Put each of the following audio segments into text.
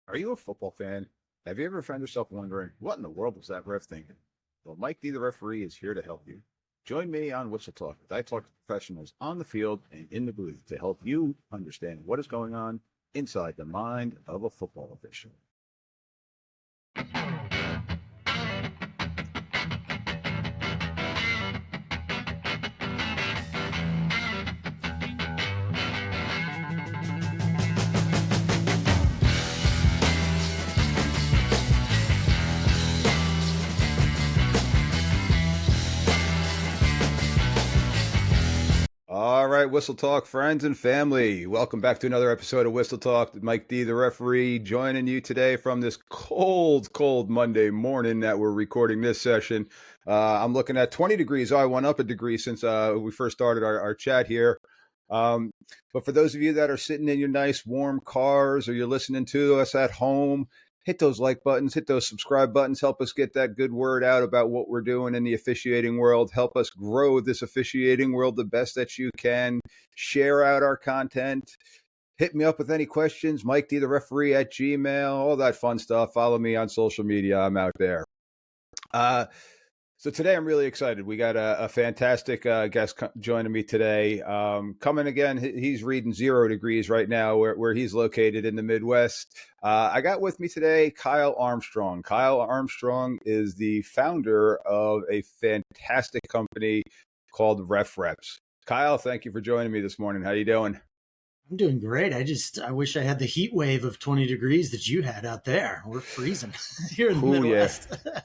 Are you a football fan? Have you ever found yourself wondering, what in the world was that ref thinking? Well, Mike D, the referee, is here to help you. Join me on Whistle Talk as I talk to professionals on the field and in the booth to help you understand what is going on inside the mind of a football official. All right, Whistle Talk friends and family. Welcome back to another episode of Whistle Talk. Mike D, the referee, joining you today from this cold Monday morning that we're recording this session. I'm looking at 20 degrees. I went up a degree since we first started our chat here. But for those of you that are sitting in your nice warm cars or you're listening to us at home, hit those like buttons, hit those subscribe buttons, help us get that good word out about what we're doing in the officiating world. Help us grow this officiating world the best that you can. Share out our content. Hit me up with any questions, Mike D, the referee at Gmail, all that fun stuff. Follow me on social media. I'm out there. So today I'm really excited. We got a fantastic guest joining me today. Coming again, he's reading 0 degrees right now where he's located in the Midwest. I got with me today Kyle Armstrong. Kyle Armstrong is the founder of a fantastic company called RefReps. Kyle, thank you for joining me this morning. How you doing? I'm doing great. I wish I had the heat wave of 20 degrees that you had out there. We're freezing here in the Midwest. Yeah.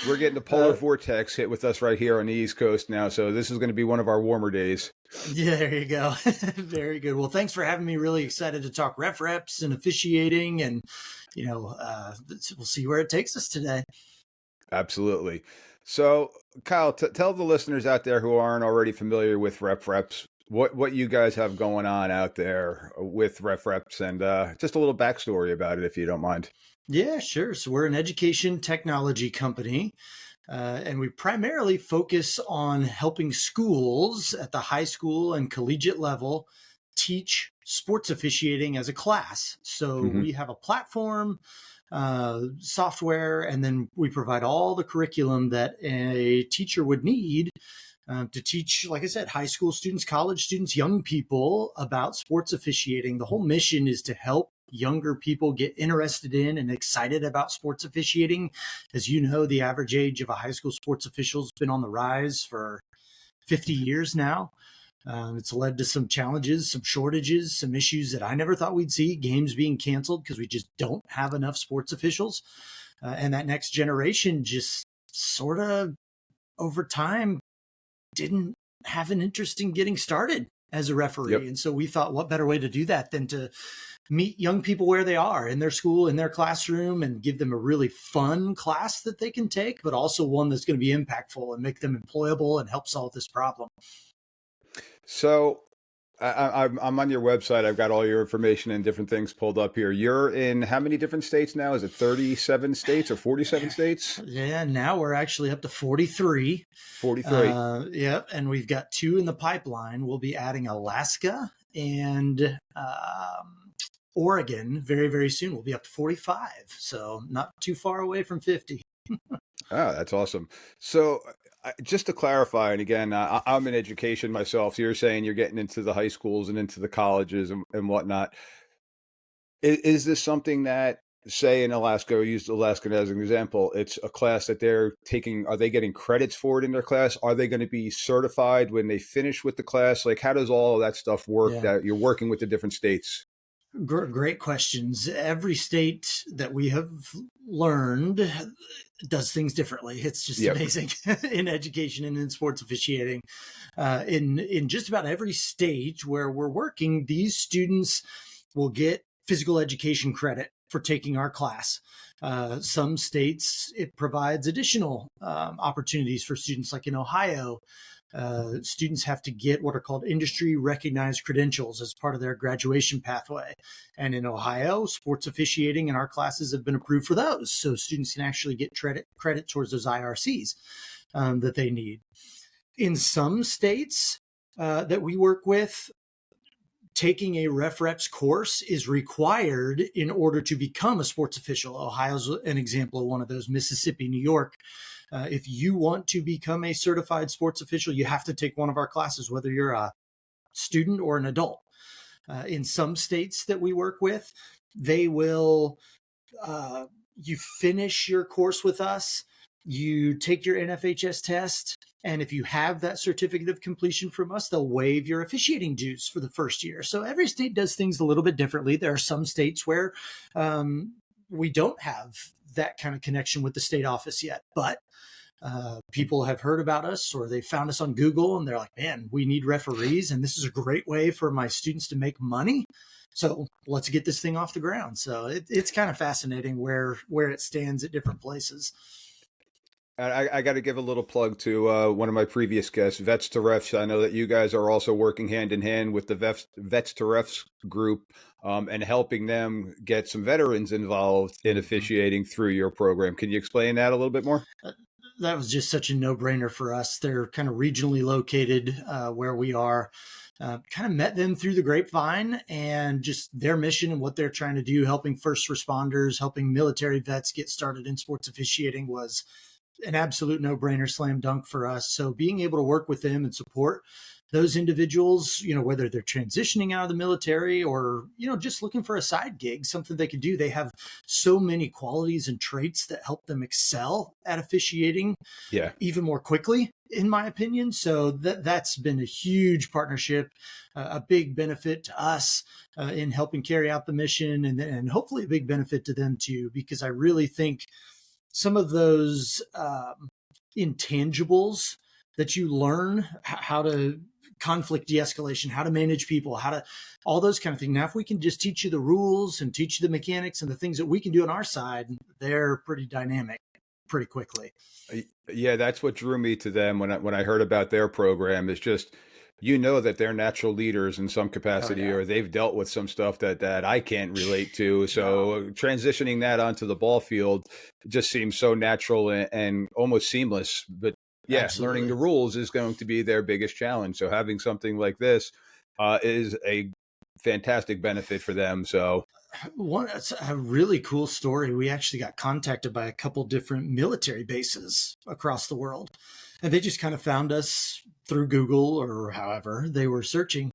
We're getting the polar vortex hit with us right here on the East Coast now. So this is going to be one of our warmer days. Yeah, there you go. Very good. Well, thanks for having me. Really excited to talk RefReps and officiating, and we'll see where it takes us today. Absolutely. So, Kyle, tell the listeners out there who aren't already familiar with RefReps what you guys have going on out there with RefReps, and just a little backstory about it, if you don't mind. Yeah, sure. So we're an education technology company, and we primarily focus on helping schools at the high school and collegiate level teach sports officiating as a class. So we have a platform, software, and then we provide all the curriculum that a teacher would need to teach, like I said, high school students, college students, young people about sports officiating. The whole mission is to help younger people get interested in and excited about sports officiating. As you know, the average age of a high school sports official has been on the rise for 50 years now. It's led to some challenges, some shortages, some issues that I never thought we'd see, games being canceled because we just don't have enough sports officials. And that next generation just sort of over time didn't have an interest in getting started as a referee. Yep. And so we thought, what better way to do that than to meet young people where they are in their school, in their classroom, and give them a really fun class that they can take, but also one that's going to be impactful and make them employable and help solve this problem. So I'm on your website. I've got all your information and different things pulled up here. You're in how many different states now? Is it 37 states or 47 states? Yeah, now we're actually up to 43. 43. Yep, and we've got 2 in the pipeline. We'll be adding Alaska and Oregon very, very soon. We'll be up to 45, so not too far away from 50. Oh, that's awesome. So just to clarify, and again, I'm in education myself. So you're saying you're getting into the high schools and into the colleges and whatnot. Is this something that, say in Alaska, or use Alaska as an example, it's a class that they're taking? Are they getting credits for it in their class? Are they going to be certified when they finish with the class? Like, how does all of that stuff work that you're working with the different states? Great questions. Every state that we have learned does things differently. It's just amazing in education and in sports officiating. In just about every state where we're working, these students will get physical education credit for taking our class. Some states, it provides additional opportunities for students, like in Ohio. Students have to get what are called industry recognized credentials as part of their graduation pathway. And in Ohio, sports officiating in our classes have been approved for those. So students can actually get credit towards those IRCs that they need. In some states that we work with, taking a RefReps course is required in order to become a sports official. Ohio's an example of one of those, Mississippi, New York. If you want to become a certified sports official, you have to take one of our classes, whether you're a student or an adult. In some states that we work with, they will, you finish your course with us, you take your NFHS test, and if you have that certificate of completion from us, they'll waive your officiating dues for the first year. So every state does things a little bit differently. There are some states where we don't have that kind of connection with the state office yet, but people have heard about us or they found us on Google and they're like, man, we need referees and this is a great way for my students to make money. So let's get this thing off the ground. So it's kind of fascinating where it stands at different places. I got to give a little plug to one of my previous guests, Vets to Refs. I know that you guys are also working hand in hand with the Vets to Refs group and helping them get some veterans involved in officiating through your program. Can you explain that a little bit more? That was just such a no-brainer for us. They're kind of regionally located where we are. Kind of met them through the grapevine, and just their mission and what they're trying to do, helping first responders, helping military vets get started in sports officiating, was an absolute no-brainer, slam dunk for us. So being able to work with them and support those individuals, whether they're transitioning out of the military or, just looking for a side gig, something they could do. They have so many qualities and traits that help them excel at officiating even more quickly, in my opinion. So that's been a huge partnership, a big benefit to us in helping carry out the mission, and hopefully a big benefit to them too, because I really think some of those intangibles that you learn, how to conflict de-escalation, how to manage people, all those kind of things. Now, if we can just teach you the rules and teach you the mechanics and the things that we can do on our side, they're pretty dynamic pretty quickly. Yeah, that's what drew me to them when I heard about their program. Is just, that they're natural leaders in some capacity, or they've dealt with some stuff that I can't relate to. So transitioning that onto the ball field just seems so natural and almost seamless. But yeah, Absolutely. Learning the rules is going to be their biggest challenge. So having something like this is a fantastic benefit for them. So It's a really cool story. We actually got contacted by a couple different military bases across the world, and they just kind of found us through Google or however they were searching.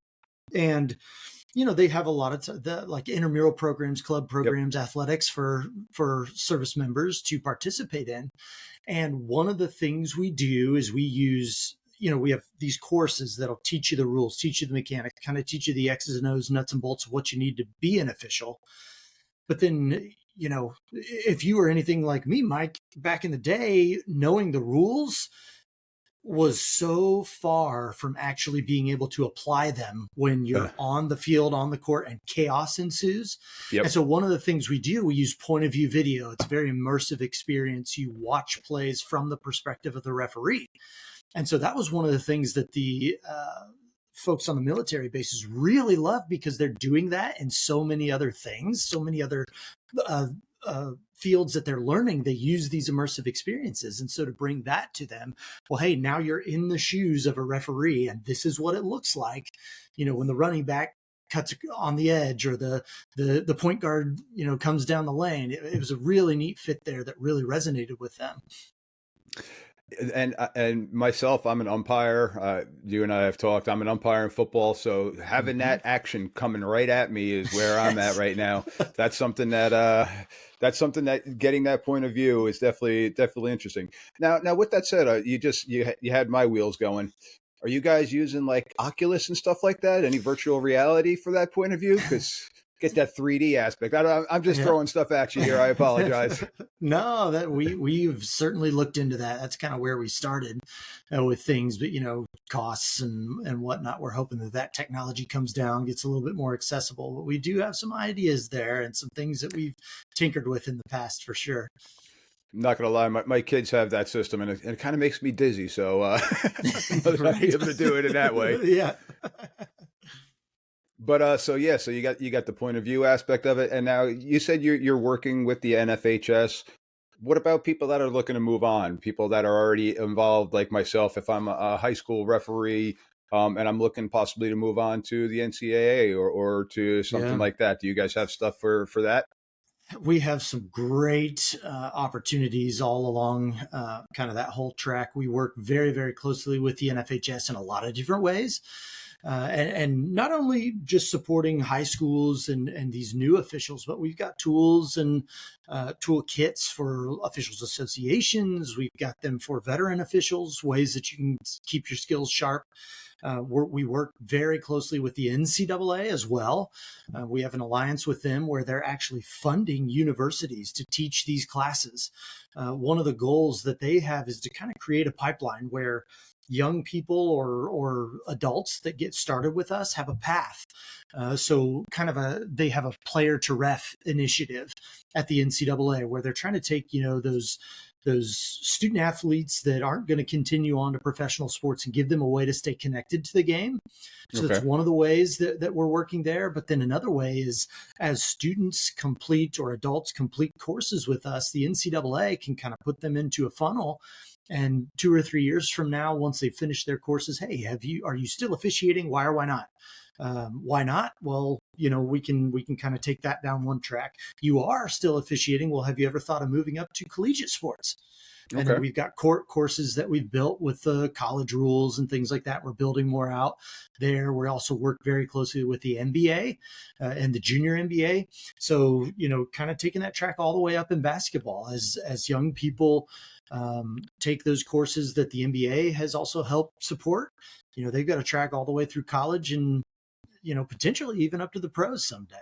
And, they have a lot of like intramural programs, club programs, athletics for service members to participate in. And one of the things we do is we use, we have these courses that'll teach you the rules, teach you the mechanics, kind of teach you the X's and O's, nuts and bolts of what you need to be an official. But then, if you were anything like me, Mike, back in the day, knowing the rules was so far from actually being able to apply them when you're on the field, on the court, and chaos ensues. And so one of the things we do, we use point of view video. It's a very immersive experience. You watch plays from the perspective of the referee. And so that was one of the things that the folks on the military bases really love, because they're doing that in so many other things, so many other fields that they're learning. They use these immersive experiences. And so to bring that to them, well, hey, now you're in the shoes of a referee, and this is what it looks like, when the running back cuts on the edge, or the point guard, comes down the lane. It was a really neat fit there that really resonated with them. And myself, I'm an umpire. You and I have talked. I'm an umpire in football, so having that action coming right at me is where I'm at right now. That's something that getting that point of view is definitely interesting. Now, with that said, you had my wheels going. Are you guys using like Oculus and stuff like that? Any virtual reality for that point of view? Because get that 3D aspect. I'm just throwing stuff at you here. I apologize. No, that we've certainly looked into that. That's kind of where we started with things, but costs and whatnot. We're hoping that technology comes down, gets a little bit more accessible. But we do have some ideas there and some things that we've tinkered with in the past for sure. I'm not going to lie, my kids have that system, and it kind of makes me dizzy. So I'm not able to do it in that way. Yeah. But so you got the point of view aspect of it, and now you said you're working with the NFHS. What about people that are looking to move on? People that are already involved, like myself. If I'm a high school referee, and I'm looking possibly to move on to the NCAA or to something Yeah. like that. Do you guys have stuff for that? We have some great opportunities all along kind of that whole track. We work very, very closely with the NFHS in a lot of different ways. And not only just supporting high schools and these new officials, but we've got tools and toolkits for officials associations. We've got them for veteran officials, ways that you can keep your skills sharp. We work very closely with the NCAA as well. We have an alliance with them where they're actually funding universities to teach these classes. One of the goals that they have is to kind of create a pipeline where young people or adults that get started with us have a path. So kind of they have a player to ref initiative at the NCAA where they're trying to take, those student athletes that aren't going to continue on to professional sports and give them a way to stay connected to the game. So that's Okay. one of the ways that we're working there. But then another way is as students complete or adults complete courses with us, the NCAA can kind of put them into a funnel. And 2 or 3 years from now, once they finish their courses, hey, are you still officiating? Why or why not? Why not? Well, we can kind of take that down one track. You are still officiating. Well, have you ever thought of moving up to collegiate sports? And then Okay. we've got courses that we've built with the college rules and things like that. We're building more out there. We also work very closely with the NBA and the junior NBA. So, kind of taking that track all the way up in basketball as young people take those courses that the NBA has also helped support. They've got a track all the way through college and, potentially even up to the pros someday.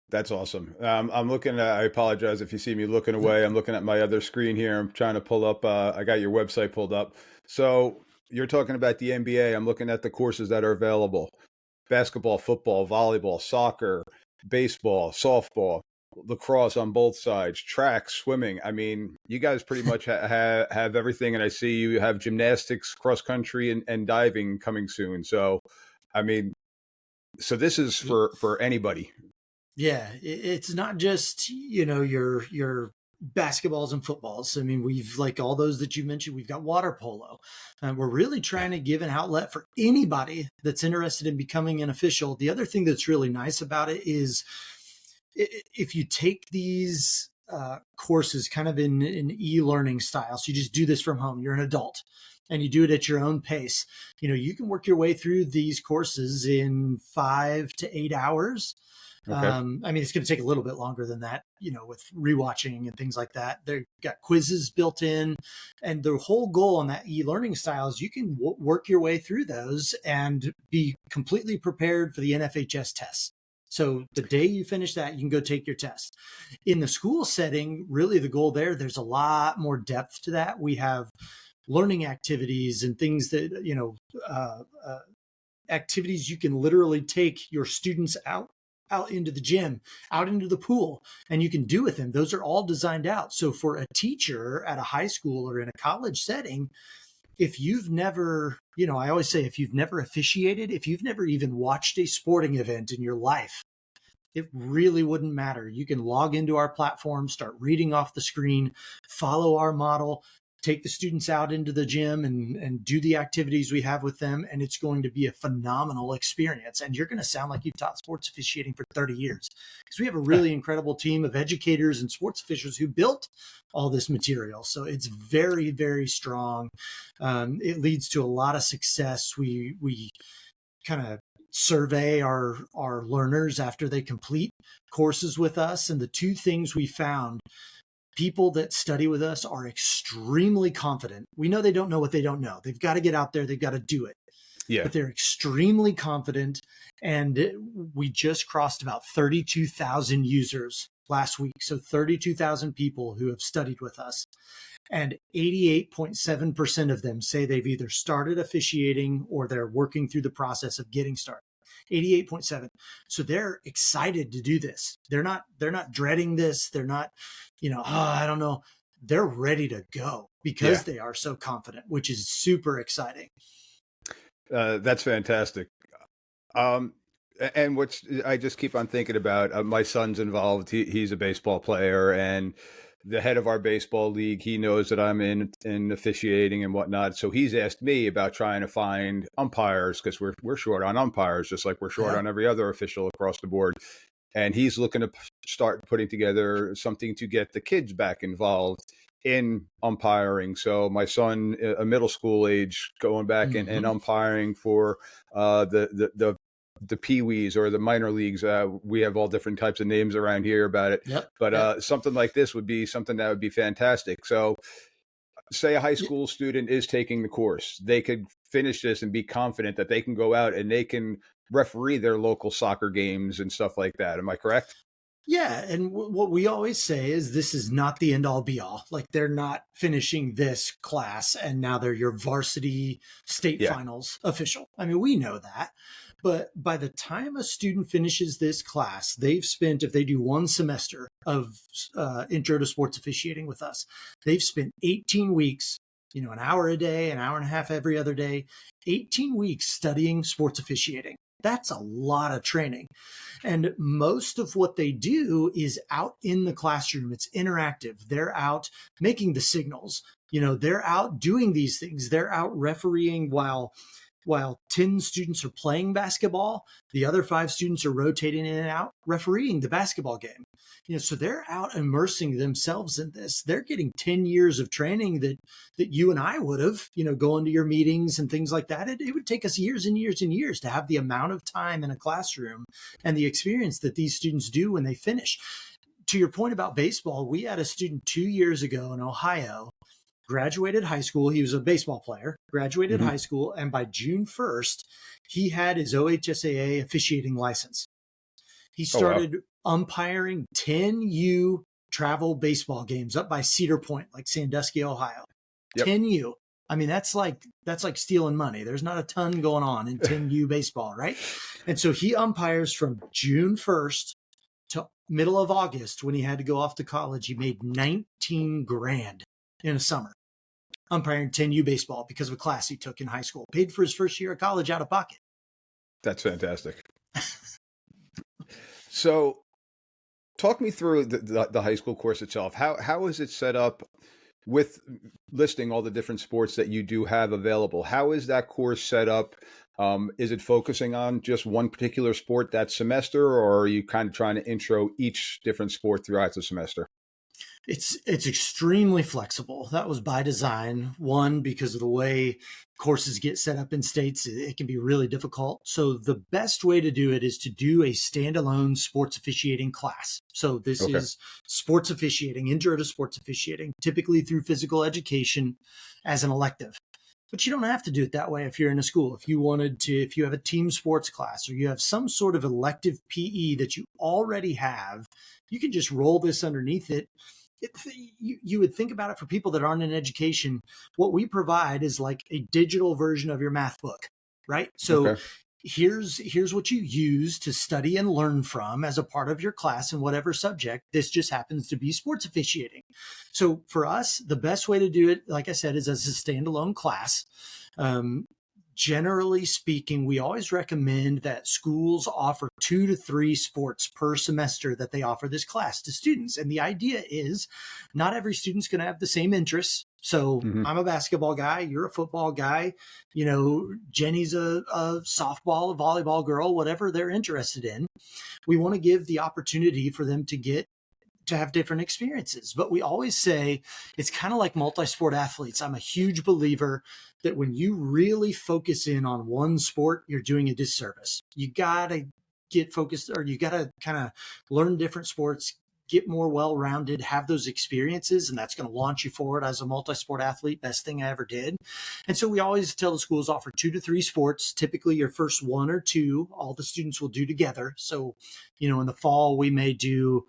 That's awesome. I'm looking at, I apologize if you see me looking away. I'm looking at my other screen here. I'm trying to pull up, I got your website pulled up. So you're talking about the NBA. I'm looking at the courses that are available: basketball, football, volleyball, soccer, baseball, softball, lacrosse on both sides, track, swimming. I mean, you guys pretty much have everything. And I see you have gymnastics, cross country, and diving coming soon. So, I mean, so this is for anybody. Yeah, it's not just your basketballs and footballs. I mean, we've like all those that you mentioned. We've got water polo, and we're really trying to give an outlet for anybody that's interested in becoming an official. The other thing that's really nice about it is if you take these courses kind of in e-learning style, so you just do this from home. You're an adult and you do it at your own pace. You can work your way through these courses in 5 to 8 hours. Okay. I mean, it's going to take a little bit longer than that, with rewatching and things like that. They've got quizzes built in. And the whole goal on that e-learning style is you can work your way through those and be completely prepared for the NFHS tests. So the day you finish that, you can go take your test. In the school setting, really the goal there's a lot more depth to that. We have learning activities and things that, activities you can literally take your students out into the gym, out into the pool, and you can do with them. Those are all designed out. So for a teacher at a high school or in a college setting, if you've never, I always say, if you've never officiated, if you've never even watched a sporting event in your life, it really wouldn't matter. You can log into our platform, start reading off the screen, follow our model, take the students out into the gym and do the activities we have with them. And it's going to be a phenomenal experience. And you're going to sound like you've taught sports officiating for 30 years because we have a really incredible team of educators and sports officials who built all this material. So it's very, very strong. It leads to a lot of success. We kind of survey our learners after they complete courses with us. And the two things we found: people that study with us are extremely confident. We know they don't know what they don't know. They've got to get out there. They've got to do it. Yeah. But they're extremely confident. And we just crossed about 32,000 users last week. So 32,000 people who have studied with us. And 88.7% of them say they've either started officiating or they're working through the process of getting started. 88.7. So they're excited to do this. They're not dreading this. They're not, I don't know. They're ready to go because Yeah. they are so confident, which is super exciting. That's fantastic. Um, and which I just keep on thinking about, my son's involved. He's a baseball player, and the head of our baseball league, he knows that I'm in officiating and whatnot. So he's asked me about trying to find umpires because we're short on umpires, just like we're short Yeah. on every other official across the board. And he's looking to start putting together something to get the kids back involved in umpiring. So my son, a middle school age, going back and Hmm. umpiring for the peewees or the minor leagues. We have all different types of names around here about it, Yep. but Yep. something like this would be something that would be fantastic. So, say a high school student is taking the course, they could finish this and be confident that they can go out and they can referee their local soccer games and stuff like that. Am I correct? Yeah, and what we always say is this is not the end all be all. Like they're not finishing this class and now they're your varsity state Yeah. finals official. I mean, we know that. But by the time a student finishes this class, they've spent, if they do one semester of intro to sports officiating with us, they've spent 18 weeks, an hour a day, an hour and a half every other day, 18 weeks studying sports officiating. That's a lot of training. And most of what they do is out in the classroom. It's interactive. They're out making the signals. They're out doing these things. They're out refereeing while 10 students are playing basketball, the other 5 students are rotating in and out, refereeing the basketball game. So they're out immersing themselves in this. They're getting 10 years of training that you and I would have, going to your meetings and things like that. It would take us years and years and years to have the amount of time in a classroom and the experience that these students do when they finish. To your point about baseball, we had a student 2 years ago in Ohio, graduated high school. He was a baseball player, graduated Hmm. high school, and by June 1st, he had his OHSAA officiating license. He Oh wow. started umpiring 10U travel baseball games up by Cedar Point, like Sandusky, Ohio. Yep. 10U. I mean, that's like stealing money. There's not a ton going on in 10U baseball, right? And so he umpires from June 1st to middle of August when he had to go off to college. He made 19 grand in a summer umpiring 10U baseball because of a class he took in high school. Paid for his first year of college out of pocket. That's fantastic. So, talk me through the high school course itself. How is it set up with listing all the different sports that you do have available? How is that course set up? Is it focusing on just one particular sport that semester, or are you kind of trying to intro each different sport throughout the semester? It's extremely flexible. That was by design. One, because of the way courses get set up in states, it can be really difficult. So the best way to do it is to do a standalone sports officiating class. So this Okay. is sports officiating, intro to sports officiating, typically through physical education as an elective. But you don't have to do it that way if you're in a school. If you have a team sports class or you have some sort of elective PE that you already have, you can just roll this underneath it. You would think about it for people that aren't in education. What we provide is like a digital version of your math book, right? So Okay. here's what you use to study and learn from as a part of your class in whatever subject. This just happens to be sports officiating. So for us, the best way to do it, like I said, is as a standalone class. Um, Generally speaking, we always recommend that schools offer 2 to 3 sports per semester that they offer this class to students. And the idea is not every student's going to have the same interests. So Hmm. I'm a basketball guy, you're a football guy, Jenny's a softball, a volleyball girl, whatever they're interested in. We want to give the opportunity for them to have different experiences. But we always say it's kind of like multi-sport athletes. I'm a huge believer that when you really focus in on one sport, you're doing a disservice. You got to get focused, or you got to kind of learn different sports, get more well-rounded, have those experiences, and that's going to launch you forward as a multi-sport athlete. Best thing I ever did. And so we always tell the schools offer 2 to 3 sports. Typically your first 1 or 2, all the students will do together. So, in the fall, we may do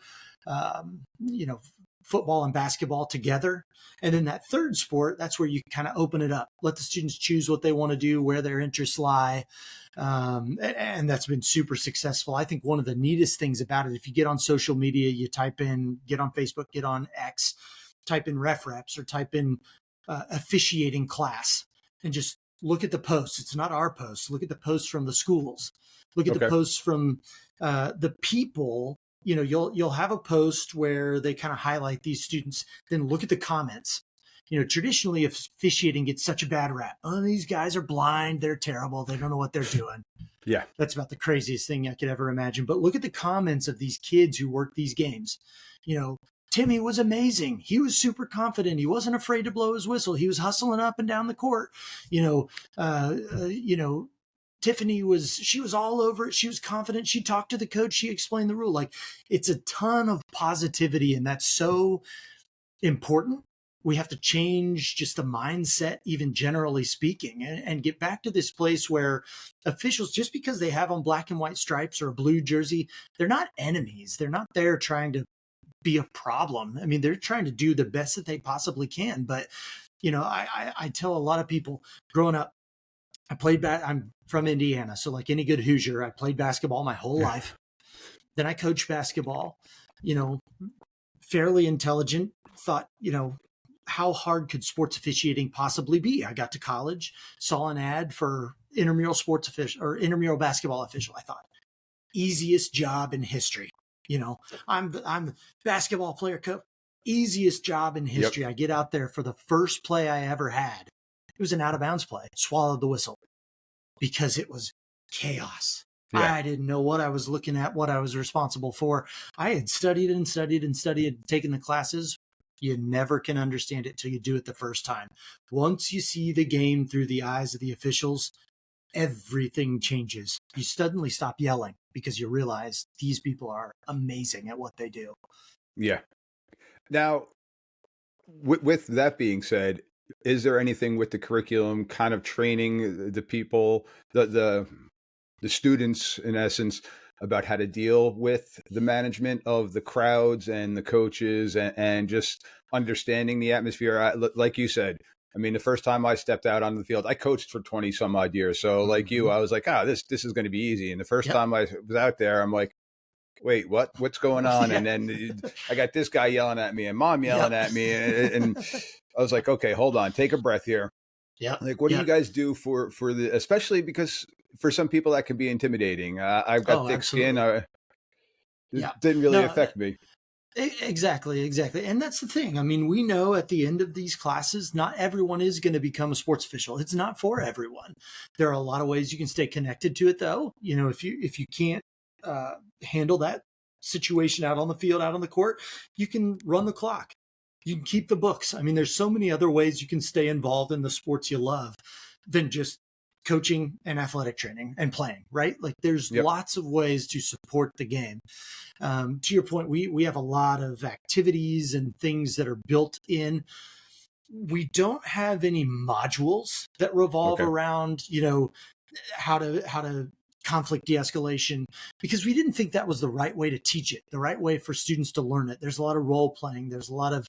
um, you know, football and basketball together. And then that third sport, that's where you kind of open it up, let the students choose what they want to do, where their interests lie. And that's been super successful. I think one of the neatest things about it, if you get on social media, you get on Facebook, get on X, type in RefReps or type in officiating class and just look at the posts. It's not our posts. Look at the posts from the schools. Look at the Okay. posts from the people you'll have a post where they kind of highlight these students, then look at the comments. Traditionally, if officiating gets such a bad rap, oh, these guys are blind, they're terrible, they don't know what they're doing. Yeah. That's about the craziest thing I could ever imagine. But look at the comments of these kids who work these games. Timmy was amazing. He was super confident. He wasn't afraid to blow his whistle. He was hustling up and down the court. Tiffany she was all over it. She was confident. She talked to the coach. She explained the rule. Like, it's a ton of positivity, and that's so important. We have to change just the mindset, even generally speaking, and get back to this place where officials, just because they have on black and white stripes or a blue jersey, they're not enemies. They're not there trying to be a problem. I mean, they're trying to do the best that they possibly can. But, I tell a lot of people growing up, I'm from Indiana. So like any good Hoosier, I played basketball my whole life. Then I coached basketball, fairly intelligent, thought, how hard could sports officiating possibly be? I got to college, saw an ad for intramural sports official or intramural basketball official. I thought, easiest job in history. I'm the basketball player coach, easiest job in history. Yep. I get out there for the first play I ever had. It was an out of bounds play, swallowed the whistle because it was chaos. Yeah. I didn't know what I was looking at, what I was responsible for. I had studied and studied and studied, taken the classes. You never can understand it till you do it the first time. Once you see the game through the eyes of the officials, everything changes. You suddenly stop yelling because you realize these people are amazing at what they do. Yeah. Now, with that being said, is there anything with the curriculum kind of training the people, the students, in essence, about how to deal with the management of the crowds and the coaches and just understanding the atmosphere? Like you said, I mean, the first time I stepped out on the field, I coached for 20 some odd years. So like you, I was like, this is going to be easy. And the first time I was out there, I'm like, wait, what's going on? Yeah. And then I got this guy yelling at me and mom yelling at me. And I was like, okay, hold on, take a breath here. Yeah. Like, what do you guys do for especially because for some people that can be intimidating. I've got thick skin. It didn't really affect me. Exactly. And that's the thing. I mean, we know at the end of these classes, not everyone is going to become a sports official. It's not for everyone. There are a lot of ways you can stay connected to it, though. If you can't handle that situation out on the field, out on the court, you can run the clock. You can keep the books. I mean, there's so many other ways you can stay involved in the sports you love than just coaching and athletic training and playing, right? Like there's lots of ways to support the game. To your point, we have a lot of activities and things that are built in. We don't have any modules that revolve around, how to conflict de-escalation, because we didn't think that was the right way to teach it, the right way for students to learn it. There's a lot of role playing. There's a lot of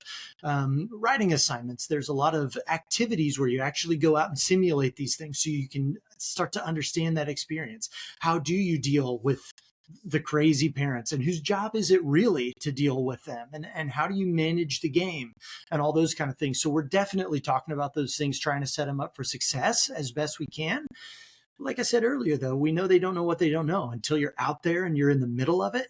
writing assignments. There's a lot of activities where you actually go out and simulate these things so you can start to understand that experience. How do you deal with the crazy parents, and whose job is it really to deal with them? And how do you manage the game and all those kind of things? So we're definitely talking about those things, trying to set them up for success as best we can. Like I said earlier, though, we know they don't know what they don't know until you're out there and you're in the middle of it.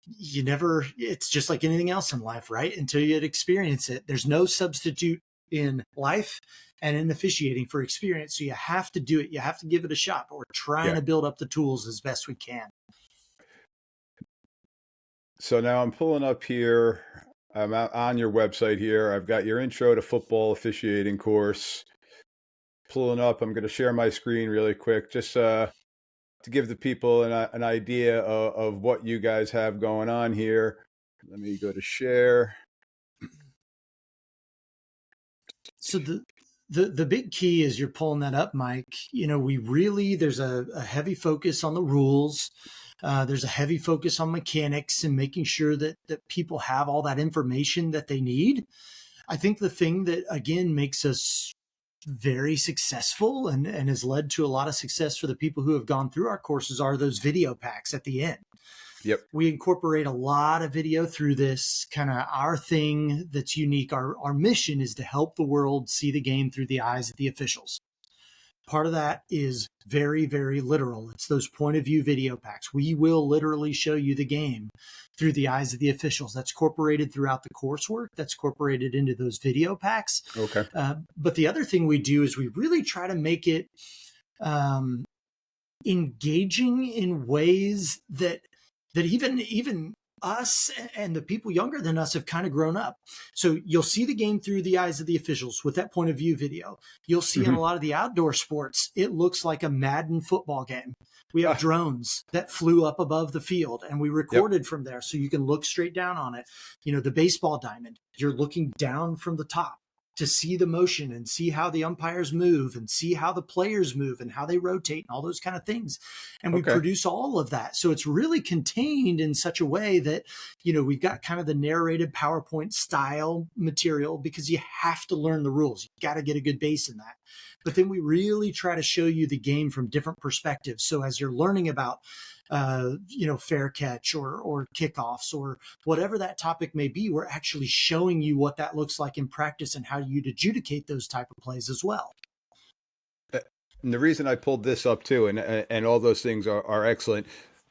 It's just like anything else in life, right? Until you experience it. There's no substitute in life and in officiating for experience. So you have to do it. You have to give it a shot. But we're trying to build up the tools as best we can. So now I'm pulling up here. I'm out on your website here. I've got your intro to football officiating course. Pulling up, I'm going to share my screen really quick, just to give the people an idea of what you guys have going on here. Let me go to share. So the big key is you're pulling that up, Mike. There's a heavy focus on the rules. There's a heavy focus on mechanics and making sure that people have all that information that they need. I think the thing that, again, makes us very successful and has led to a lot of success for the people who have gone through our courses are those video packs at the end. Yep. We incorporate a lot of video through this, kind of our thing that's unique. Our mission is to help the world see the game through the eyes of the officials. Part of that is very, very literal. It's those point of view video packs. We will literally show you the game through the eyes of the officials. That's incorporated throughout the coursework. That's incorporated into those video packs. Okay. But the other thing we do is we really try to make it engaging in ways that even us and the people younger than us have kind of grown up. So you'll see the game through the eyes of the officials with that point of view video. You'll see in a lot of the outdoor sports, it looks like a Madden football game. We have drones that flew up above the field and we recorded from there. So you can look straight down on it. The baseball diamond, you're looking down from the top to see the motion and see how the umpires move and see how the players move and how they rotate and all those kind of things. And we produce all of that. So it's really contained in such a way that, we've got kind of the narrated PowerPoint style material because you have to learn the rules. You got to get a good base in that. But then we really try to show you the game from different perspectives. So as you're learning about fair catch or kickoffs or whatever that topic may be, we're actually showing you what that looks like in practice and how you'd adjudicate those type of plays as well. And the reason I pulled this up too, and all those things are excellent.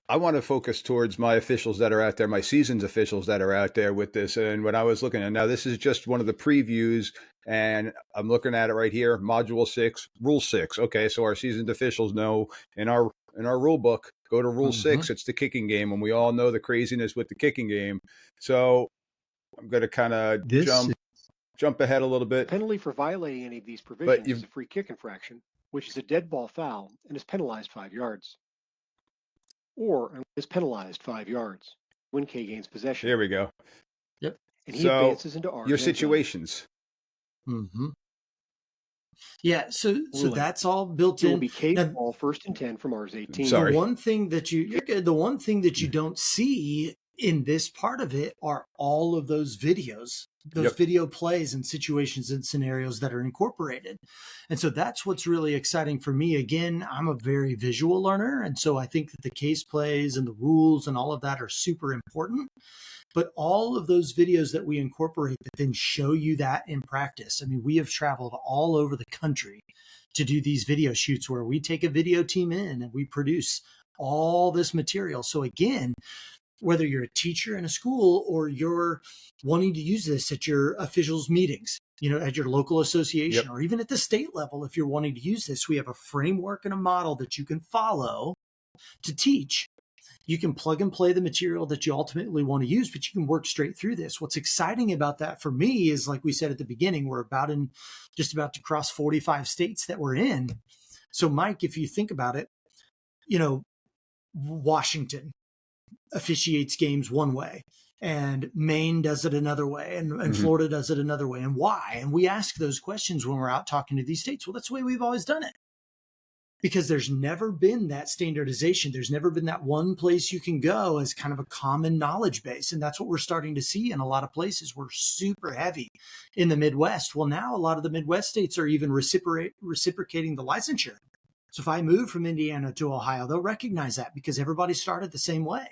I want to focus towards my officials that are out there, my seasoned officials that are out there with this. And when I was looking at, now this is just one of the previews, and I'm looking at it right here, Module 6, Rule 6. Okay, so our seasoned officials know in our rule book, go to Rule 6, it's the kicking game, and we all know the craziness with the kicking game. So I'm going to kind of jump ahead a little bit. Penalty for violating any of these provisions is a free kick infraction, which is a dead ball foul and is penalized 5 yards. Or is penalized 5 yards when K gains possession. There we go. Yep. And he advances into R. Your situations. Yeah, so that's all built it in. Will be K ball 1st and 10 from R's 18. Sorry. The one thing that you don't see in this part of it are all of those videos, video plays and situations and scenarios that are incorporated. And so that's what's really exciting for me. Again, I'm a very visual learner. And so I think that the case plays and the rules and all of that are super important. But all of those videos that we incorporate that then show you that in practice. I mean, we have traveled all over the country to do these video shoots where we take a video team in and we produce all this material. So again, whether you're a teacher in a school or you're wanting to use this at your officials meetings, at your local association, or even at the state level, if you're wanting to use this, we have a framework and a model that you can follow to teach. You can plug and play the material that you ultimately want to use, but you can work straight through this. What's exciting about that for me is, like we said at the beginning, we're just about to cross 45 states that we're in. So Mike, if you think about it, Washington officiates games one way and Maine does it another way and Florida does it another way. And why? And we ask those questions when we're out talking to these states. Well, that's the way we've always done it. Because there's never been that standardization. There's never been that one place you can go as kind of a common knowledge base. And that's what we're starting to see in a lot of places. We're super heavy in the Midwest. Well, now a lot of the Midwest states are even reciprocating the licensure. So if I move from Indiana to Ohio, they'll recognize that because everybody started the same way.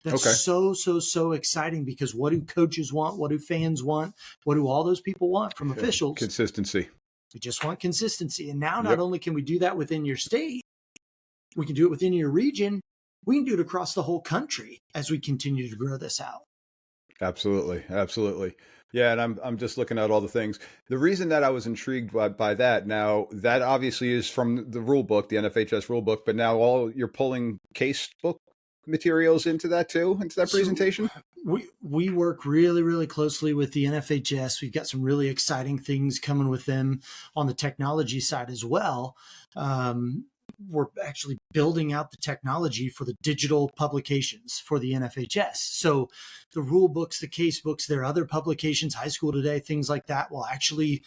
That's so exciting because what do coaches want? What do fans want? What do all those people want from officials? Consistency. We just want consistency. And now not only can we do that within your state, we can do it within your region. We can do it across the whole country as we continue to grow this out. Absolutely. Yeah, and I'm just looking at all the things. The reason that I was intrigued by that, now that obviously is from the rule book, the NFHS rule book, but now you're pulling case book materials into that too, into that presentation? We work really, really closely with the NFHS. We've got some really exciting things coming with them on the technology side as well. We're actually building out the technology for the digital publications for the NFHS. So the rule books, the case books, there are other publications, High School Today, things like that will actually,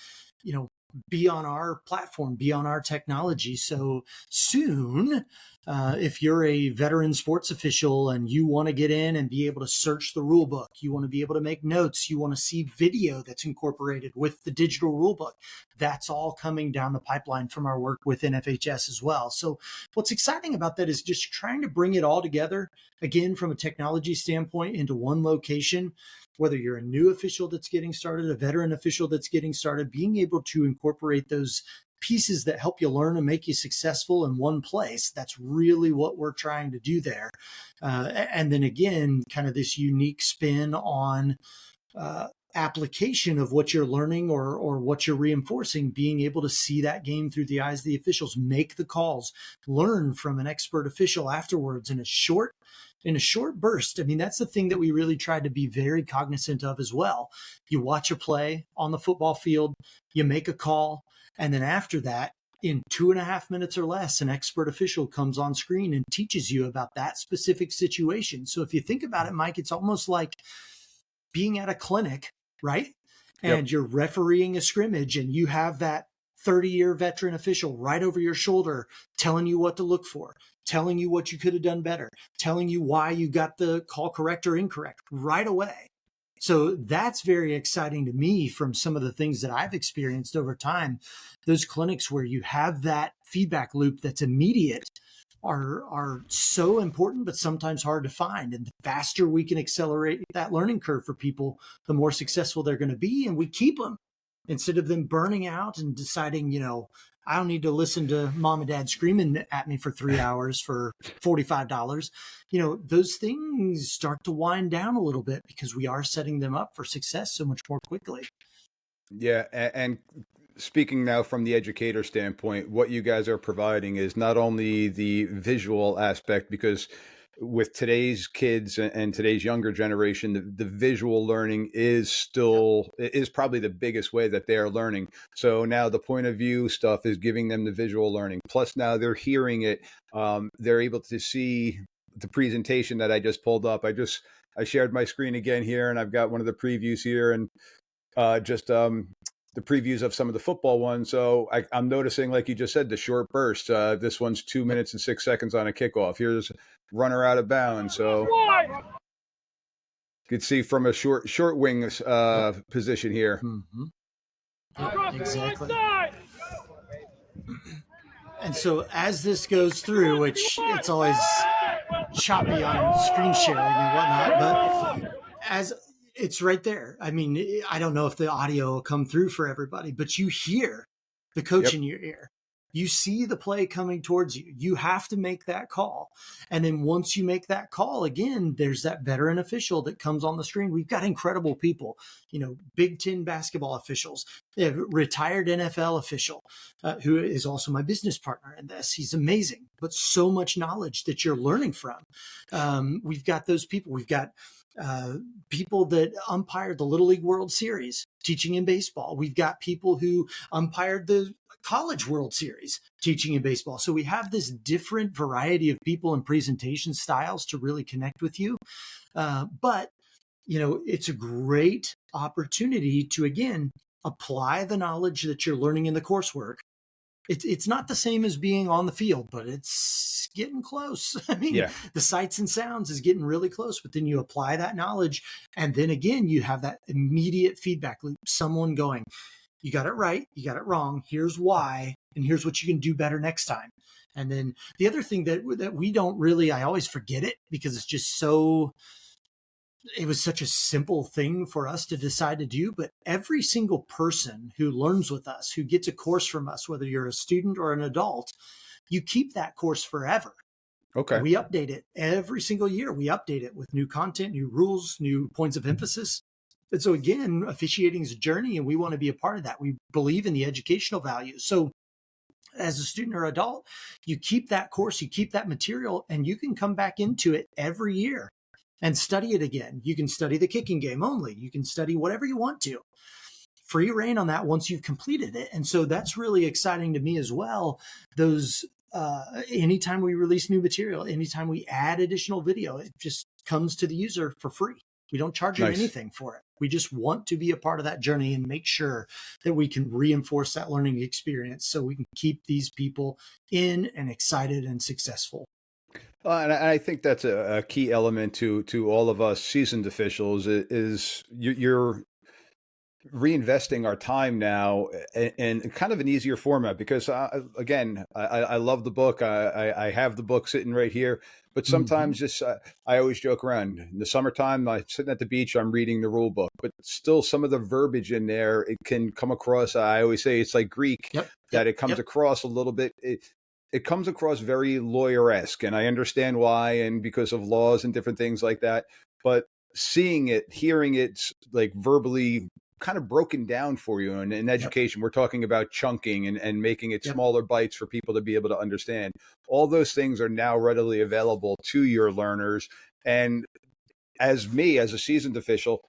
be on our platform, be on our technology. So soon, if you're a veteran sports official and you want to get in and be able to search the rule book, you want to be able to make notes, you want to see video that's incorporated with the digital rule book, that's all coming down the pipeline from our work with NFHS as well. So what's exciting about that is just trying to bring it all together, again, from a technology standpoint into one location. Whether you're a new official that's getting started, a veteran official that's getting started, being able to incorporate those pieces that help you learn and make you successful in one place. That's really what we're trying to do there. And then again, kind of this unique spin on application of what you're learning or what you're reinforcing, being able to see that game through the eyes of the officials, make the calls, learn from an expert official afterwards in a short burst. I mean, that's the thing that we really try to be very cognizant of as well. You watch a play on the football field, you make a call, and then after that, in 2.5 minutes or less, an expert official comes on screen and teaches you about that specific situation. So if you think about it, Mike, it's almost like being at a clinic, right? And you're refereeing a scrimmage and you have that 30-year veteran official right over your shoulder telling you what to look for, telling you what you could have done better, telling you why you got the call correct or incorrect right away. So that's very exciting to me from some of the things that I've experienced over time. Those clinics where you have that feedback loop that's immediate are so important, but sometimes hard to find. And the faster we can accelerate that learning curve for people, the more successful they're going to be. And we keep them instead of them burning out and deciding, I don't need to listen to mom and dad screaming at me for 3 hours for $45. Those things start to wind down a little bit because we are setting them up for success so much more quickly. Yeah. And speaking now from the educator standpoint, what you guys are providing is not only the visual aspect, because with today's kids and today's younger generation, the visual learning is probably the biggest way that they are learning. So now the point of view stuff is giving them the visual learning. Plus now they're hearing it. They're able to see the presentation that I just pulled up. I shared my screen again here, and I've got one of the previews here, and the previews of some of the football ones. So I'm noticing, like you just said, the short burst. This one's 2 minutes and 6 seconds on a kickoff. Here's runner out of bounds. So you could see from a short wing position here. Mm-hmm. Yep, exactly. And so as this goes through, which it's always choppy on screen sharing and whatnot, but as it's right there. I mean, I don't know if the audio will come through for everybody, but you hear the coach in your ear. You see the play coming towards you. You have to make that call. And then once you make that call, again, there's that veteran official that comes on the screen. We've got incredible people, Big Ten basketball officials, retired NFL official, who is also my business partner in this. He's amazing, but so much knowledge that you're learning from. We've got those people. We've got people that umpired the Little League World Series teaching in baseball. We've got people who umpired the College World Series teaching in baseball. So we have this different variety of people and presentation styles to really connect with you. But it's a great opportunity to, again, apply the knowledge that you're learning in the coursework. It's not the same as being on the field, but it's getting close. I mean, the sights and sounds is getting really close, but then you apply that knowledge. And then again, you have that immediate feedback loop, someone going, you got it right, you got it wrong, here's why, and here's what you can do better next time. And then the other thing that we don't really, I always forget it because it's just it was such a simple thing for us to decide to do, but every single person who learns with us, who gets a course from us, whether you're a student or an adult, you keep that course forever. Okay. We update it every single year. We update it with new content, new rules, new points of emphasis. And so again, officiating is a journey and we want to be a part of that. We believe in the educational value. So as a student or adult, you keep that course, you keep that material, and you can come back into it every year and study it again. You can study the kicking game only. You can study whatever you want to. Free reign on that once you've completed it. And so that's really exciting to me as well. Those, anytime we release new material, anytime we add additional video, it just comes to the user for free. We don't charge them anything for it. We just want to be a part of that journey and make sure that we can reinforce that learning experience so we can keep these people in and excited and successful. And I think that's a key element to all of us seasoned officials is you're reinvesting our time now in kind of an easier format because again, I love the book. I have the book sitting right here, but Mm-hmm. sometimes just I always joke around in the summertime. I'm sitting at the beach, I'm reading the rule book, but still some of the verbiage in there, it can come across. I always say it's like Greek, Yep. that Yep. it comes Yep. across a little bit. It comes across very lawyer-esque, and I understand why, and because of laws and different things like that. But seeing it, hearing it like verbally kind of broken down for you. And in Yep. education, we're talking about chunking and making it Yep. smaller bites for people to be able to understand. All those things are now readily available to your learners. And as me, as a seasoned official,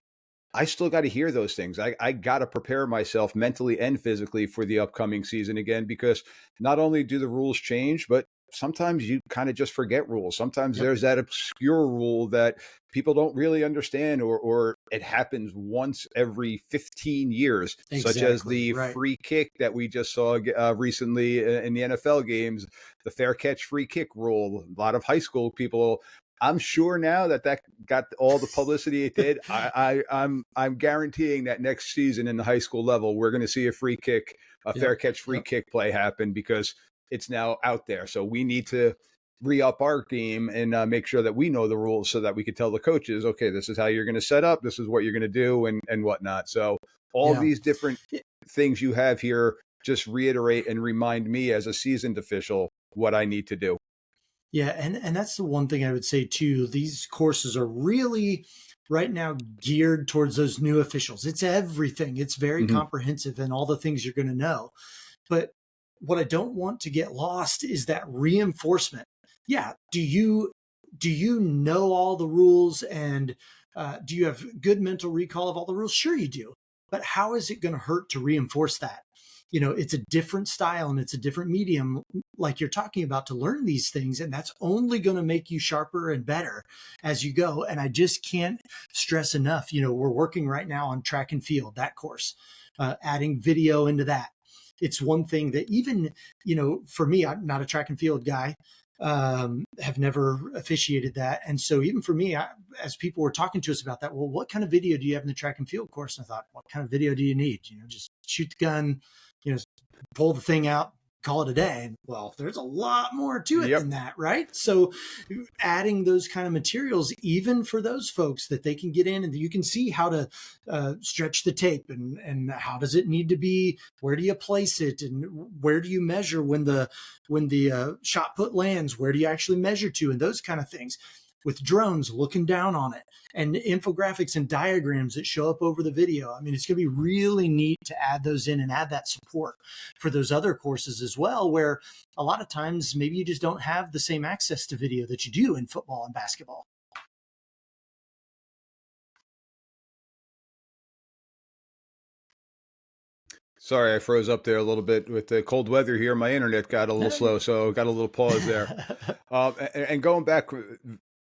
I still got to hear those things. I got to prepare myself mentally and physically for the upcoming season again, because not only do the rules change, but sometimes you kind of just forget rules. Sometimes Yep. there's that obscure rule that people don't really understand, or it happens once every 15 years, such as Exactly. the Right. free kick that we just saw recently in the NFL games, the fair catch free kick rule. A lot of high school people, I'm sure now that got all the publicity it did. I'm guaranteeing that next season in the high school level, we're going to see a free kick, a fair Yep. catch free Yep. kick play happen because it's now out there. So we need to re-up our game and make sure that we know the rules so that we can tell the coaches, okay, this is how you're going to set up, this is what you're going to do, and whatnot. So all Yeah. these different things you have here just reiterate and remind me as a seasoned official what I need to do. Yeah, and that's the one thing I would say too. These courses are really right now geared towards those new officials. It's everything. It's very Mm-hmm. comprehensive and all the things you're going to know. But what I don't want to get lost is that reinforcement. Yeah, do you know all the rules and do you have good mental recall of all the rules? Sure you do. But how is it going to hurt to reinforce that? It's a different style and it's a different medium like you're talking about to learn these things, and that's only going to make you sharper and better as you go. And I just can't stress enough, we're working right now on track and field, that course, adding video into that. It's one thing that even, for me, I'm not a track and field guy, have never officiated that. And so even for me, as people were talking to us about that, well, what kind of video do you have in the track and field course? And I thought, what kind of video do you need? Just shoot the gun, you know, pull the thing out, call it a day. Well, there's a lot more to it Yep. than that, right? So adding those kind of materials, even for those folks, that they can get in and you can see how to stretch the tape and how does it need to be, where do you place it, and where do you measure when the shot put lands, where do you actually measure to, and those kind of things. With drones looking down on it and infographics and diagrams that show up over the video. I mean, it's going to be really neat to add those in and add that support for those other courses as well, where a lot of times maybe you just don't have the same access to video that you do in football and basketball. Sorry, I froze up there a little bit with the cold weather here. My internet got a little slow, so got a little pause there. And going back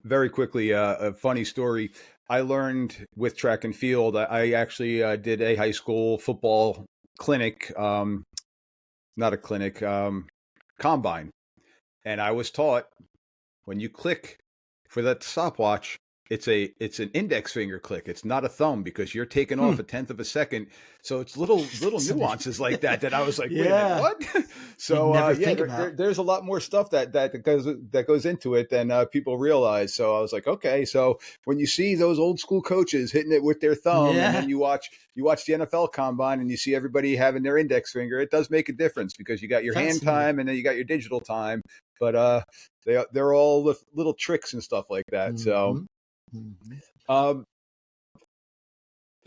very quickly, a funny story. I learned with track and field. I actually did a high school football clinic, not a clinic, combine. And I was taught when you click for that stopwatch, it's an index finger click. It's not a thumb because you're taking off a tenth of a second. So it's little nuances like that I was like, wait a minute, Yeah, what? you'd So never yeah, think about. there's a lot more stuff that goes into it than people realize. So I was like, okay, so when you see those old school coaches hitting it with their thumb, and then Yeah, you watch the NFL combine and you see everybody having their index finger, it does make a difference because you got your hand fascinating. time and then you got your digital time. But they're all little tricks and stuff like that. So, Mm-hmm. Mm-hmm. um,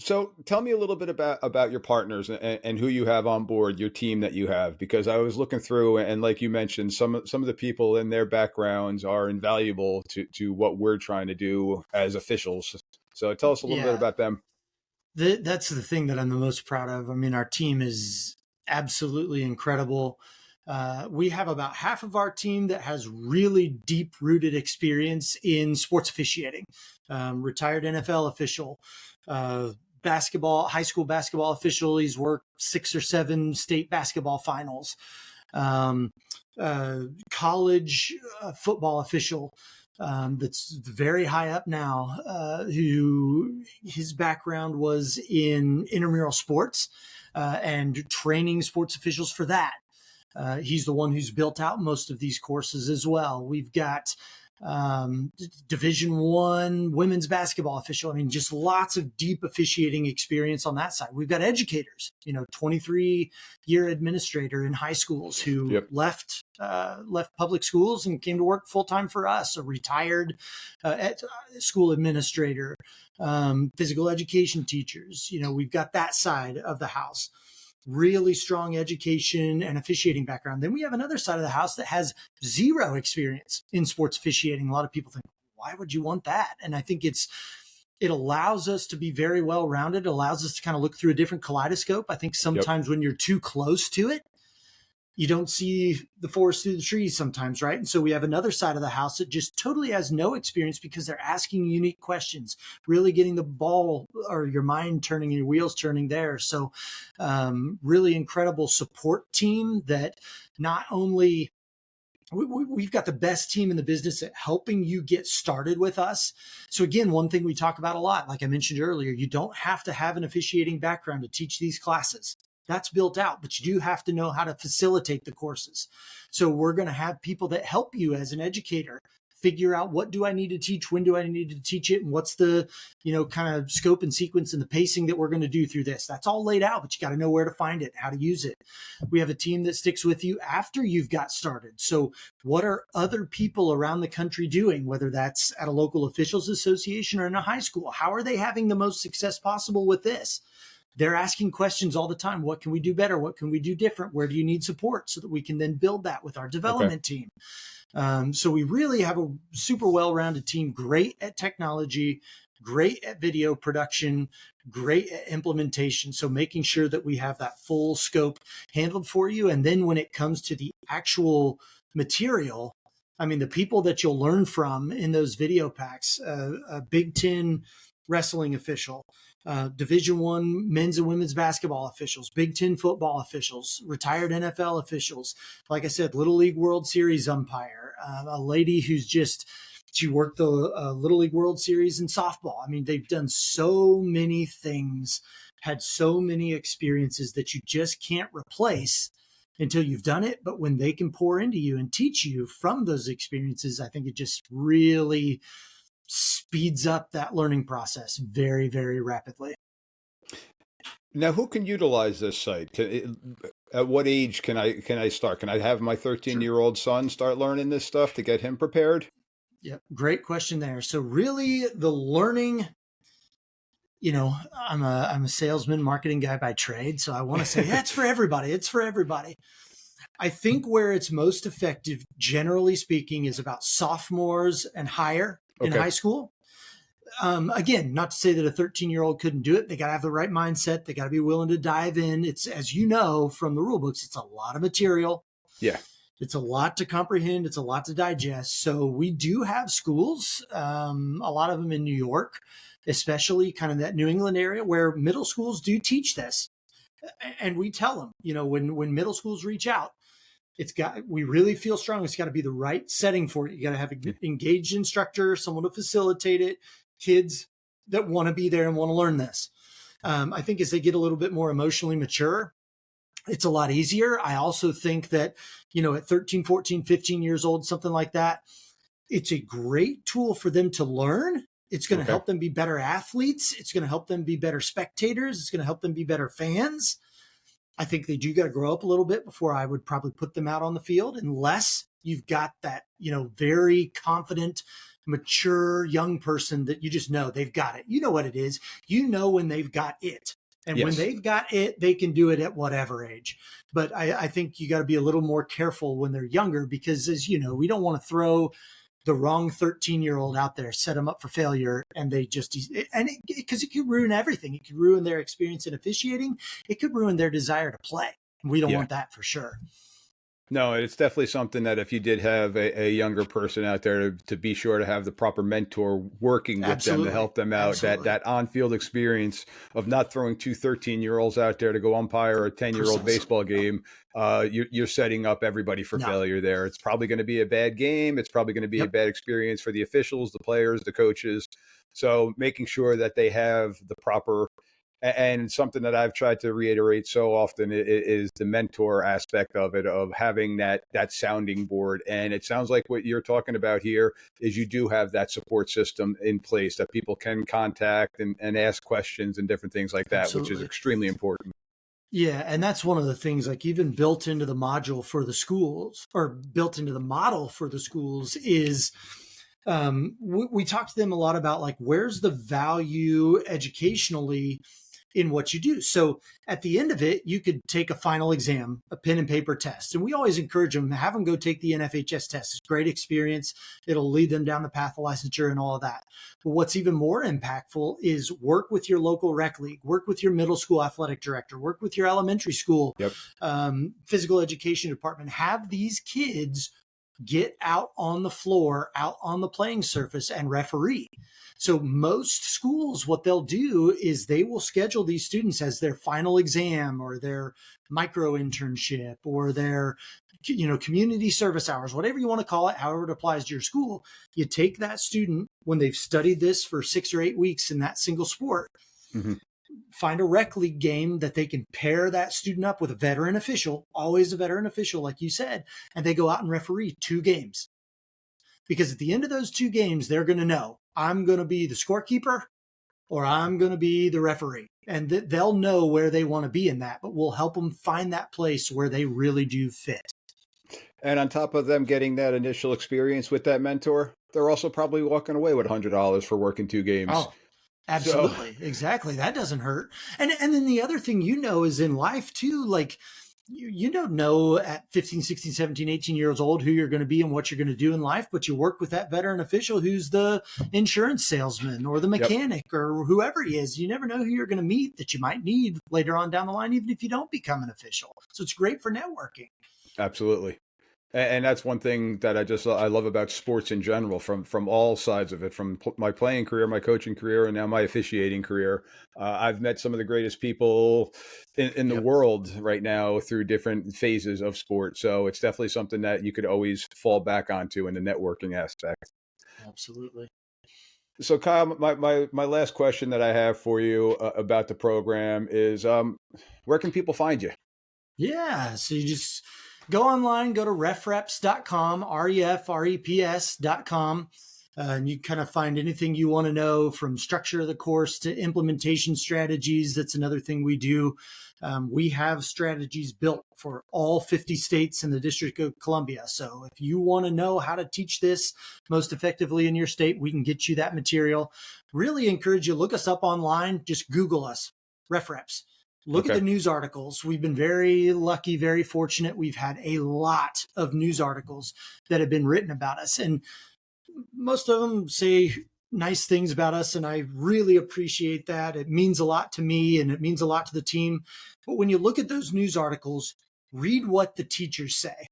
so tell me a little bit about your partners and who you have on board, your team that you have, because I was looking through and like you mentioned, some of the people in their backgrounds are invaluable to what we're trying to do as officials. So tell us a little bit Yeah, about them. that's the thing that I'm the most proud of. I mean, our team is absolutely incredible. We have about half of our team that has really deep rooted experience in sports officiating, retired NFL official, basketball, high school basketball official. He's worked 6 or 7 state basketball finals, um, college football official. that's very high up now, who his background was in intramural sports and training sports officials for that. He's the one who's built out most of these courses as well. We've got Division I women's basketball official. I mean, just lots of deep officiating experience on that side. We've got educators, 23-year administrator in high schools who left public schools and came to work full time for us. A retired school administrator, physical education teachers. We've got that side of the house. Really strong education and officiating background. Then we have another side of the house that has zero experience in sports officiating. A lot of people think, why would you want that? And I think it allows us to be very well-rounded. It allows us to kind of look through a different kaleidoscope. I think sometimes when you're too close to it, you don't see the forest through the trees sometimes, right? And so we have another side of the house that just totally has no experience because they're asking unique questions, really getting the ball or your mind turning, your wheels turning there. So really incredible support team that not only we've got the best team in the business at helping you get started with us. So again, one thing we talk about a lot, like I mentioned earlier, you don't have to have an officiating background to teach these classes. That's built out, but you do have to know how to facilitate the courses. So we're going to have people that help you as an educator figure out, what do I need to teach? When do I need to teach it? And what's the, kind of scope and sequence and the pacing that we're going to do through this? That's all laid out, but you got to know where to find it, how to use it. We have a team that sticks with you after you've got started. So what are other people around the country doing, whether that's at a local officials association or in a high school? How are they having the most success possible with this? They're asking questions all the time. What can we do better? What can we do different? Where do you need support? So that we can then build that with our development team. So we really have a super well-rounded team, great at technology, great at video production, great at implementation. So making sure that we have that full scope handled for you. And then when it comes to the actual material, I mean, the people that you'll learn from in those video packs, a Big Ten wrestling official, Division I men's and women's basketball officials, Big Ten football officials, retired NFL officials. Like I said, Little League World Series umpire, a lady she worked the Little League World Series in softball. I mean, they've done so many things, had so many experiences that you just can't replace until you've done it. But when they can pour into you and teach you from those experiences, I think it just really speeds up that learning process very, very rapidly. Now, who can utilize this site? At what age can I start? Can I have my 13-year-old son start learning this stuff to get him prepared? Yep, great question there. So really the learning, I'm a salesman, marketing guy by trade. So I want to say, it's for everybody. It's for everybody. I think where it's most effective, generally speaking, is about sophomores and higher in high school. Again, not to say that a 13-year-old couldn't do it. They got to have the right mindset. They got to be willing to dive in. It's, as you know, from the rule books, it's a lot of material. Yeah. It's a lot to comprehend. It's a lot to digest. So we do have schools, a lot of them in New York, especially kind of that New England area, where middle schools do teach this. And we tell them, when middle schools reach out, we really feel strong. It's got to be the right setting for it. You got to have an engaged instructor, someone to facilitate it, kids that want to be there and want to learn this. I think as they get a little bit more emotionally mature, it's a lot easier. I also think that, at 13, 14, 15 years old, something like that, it's a great tool for them to learn. It's going to help them be better athletes. It's going to help them be better spectators. It's going to help them be better fans. I think they do got to grow up a little bit before I would probably put them out on the field, unless you've got that, very confident, mature young person that you just know they've got it. You know what it is. When they've got it. And when they've got it, they can do it at whatever age. But I think you got to be a little more careful when they're younger, because as you know, we don't want to throw the wrong 13-year-old out there, set them up for failure. And because it could ruin everything. It could ruin their experience in officiating. It could ruin their desire to play. We don't want that for sure. No, it's definitely something that if you did have a younger person out there to be sure to have the proper mentor working with them to Absolutely. help them out, Absolutely. that on-field experience of not throwing two 13-year-olds out there to go umpire a 10-year-old Precisely. baseball game, you're setting up everybody for No. failure there. It's probably going to be a bad game. It's probably going to be a Yep. bad experience for the officials, the players, the coaches. So making sure that they have the proper and something that I've tried to reiterate so often is the mentor aspect of it, of having that sounding board. And it sounds like what you're talking about here is you do have that support system in place that people can contact and ask questions and different things like that, which is Absolutely. extremely important. Yeah, and that's one of the things, like even built into the module for the schools, or built into the model for the schools, is we talk to them a lot about like where's the value educationally in what you do. So at the end of it, you could take a final exam, a pen and paper test. And we always encourage them, have them go take the NFHS test. It's a great experience. It'll lead them down the path of licensure and all of that. But what's even more impactful is work with your local rec league, work with your middle school athletic director, work with your elementary school Yep. physical education department. Have these kids get out on the floor, out on the playing surface and referee. So most schools, what they'll do is they will schedule these students as their final exam or their micro internship or their community service hours, whatever you want to call it, however it applies to your school. You take that student when they've studied this for 6 or 8 weeks in that single sport, Mm-hmm. find a rec league game that they can pair that student up with a veteran official, always a veteran official, like you said, and they go out and referee 2 games. Because at the end of those 2 games, they're going to know I'm going to be the scorekeeper or I'm going to be the referee. And they'll know where they want to be in that, but we'll help them find that place where they really do fit. And on top of them getting that initial experience with that mentor, they're also probably walking away with $100 for working 2 games. Oh, So absolutely. Exactly. That doesn't hurt. And then the other thing is in life too, like you don't know at 15, 16, 17, 18 years old who you're going to be and what you're going to do in life, but you work with that veteran official who's the insurance salesman or the yep, mechanic or whoever he is. You never know who you're going to meet that you might need later on down the line, even if you don't become an official. So it's great for networking. absolutely. And that's one thing that I love about sports in general, from all sides of it, from my playing career, my coaching career, and now my officiating career. I've met some of the greatest people in the Yep. world right now through different phases of sport. So it's definitely something that you could always fall back onto in the networking aspect. Absolutely. So Kyle, my last question that I have for you about the program is, where can people find you? Yeah. So you just go online, go to refreps.com, refreps.com. And you kind of find anything you want to know from structure of the course to implementation strategies. That's another thing we do. We have strategies built for all 50 states in the District of Columbia. So if you want to know how to teach this most effectively in your state, we can get you that material. Really encourage you, look us up online. Just Google us, RefReps. Look at Okay. the news articles. We've been very lucky, very fortunate. We've had a lot of news articles that have been written about us. And most of them say nice things about us, and I really appreciate that. It means a lot to me and it means a lot to the team. But when you look at those news articles, read what the teachers say,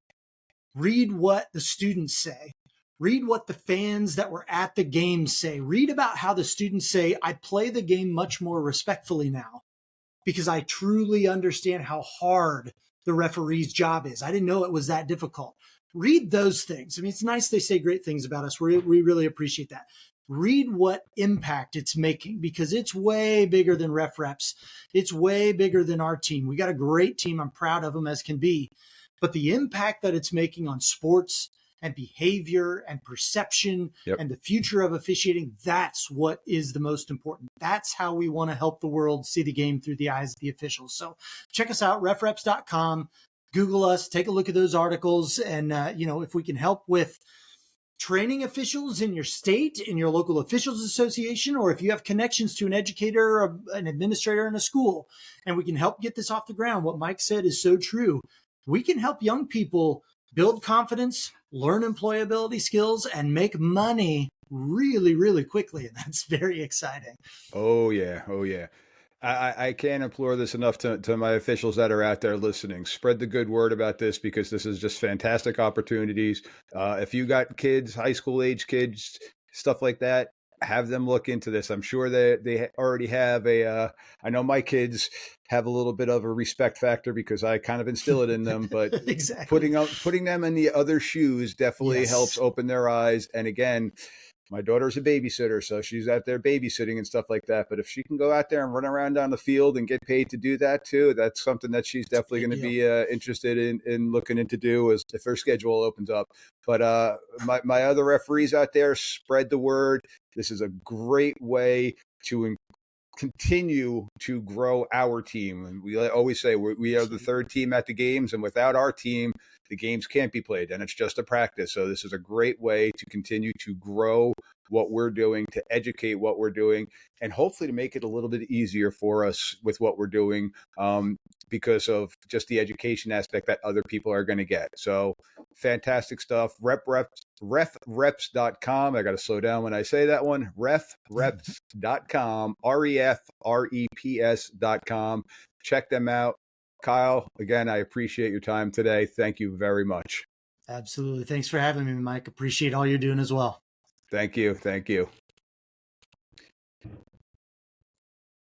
read what the students say, read what the fans that were at the game say, read about how the students say, I play the game much more respectfully now because I truly understand how hard the referee's job is. I didn't know it was that difficult. Read those things. I mean, it's nice they say great things about us. We really appreciate that. Read what impact it's making because it's way bigger than RefReps. It's way bigger than our team. We got a great team. I'm proud of them as can be. But the impact that it's making on sports and behavior and perception Yep. and the future of officiating, that's what is the most important. That's how we want to help the world see the game through the eyes of the officials. So check us out, refreps.com. Google us, take a look at those articles. And, if we can help with training officials in your state, in your local officials association, or if you have connections to an educator or an administrator in a school, and we can help get this off the ground, what Mike said is so true. We can help young people build confidence, learn employability skills, and make money really, really quickly. And that's very exciting. Oh yeah, oh yeah. I can't implore this enough to my officials that are out there listening. Spread the good word about this because this is just fantastic opportunities. If you got kids, high school age kids, stuff like that, have them look into this. I'm sure they already have I know my kids have a little bit of a respect factor because I kind of instill it in them, but Exactly. putting them in the other shoes definitely helps Yes. open their eyes. And again, my daughter's a babysitter, so she's out there babysitting and stuff like that. But if she can go out there and run around down the field and get paid to do that too, that's something that she's It's a definitely big going to deal. be interested in looking into do as if her schedule opens up. But my other referees out there, spread the word. This is a great way to continue to grow our team. And we always say we are the third team at the games, and without our team, the games can't be played, and it's just a practice. So this is a great way to continue to grow what we're doing, to educate what we're doing, and hopefully to make it a little bit easier for us with what we're doing because of just the education aspect that other people are going to get. So fantastic stuff. RefReps.com. I got to slow down when I say that one. RefReps.com. RefReps.com. Check them out. Kyle, again, I appreciate your time today. Thank you very much. Absolutely. Thanks for having me, Mike. Appreciate all you're doing as well. Thank you. Thank you.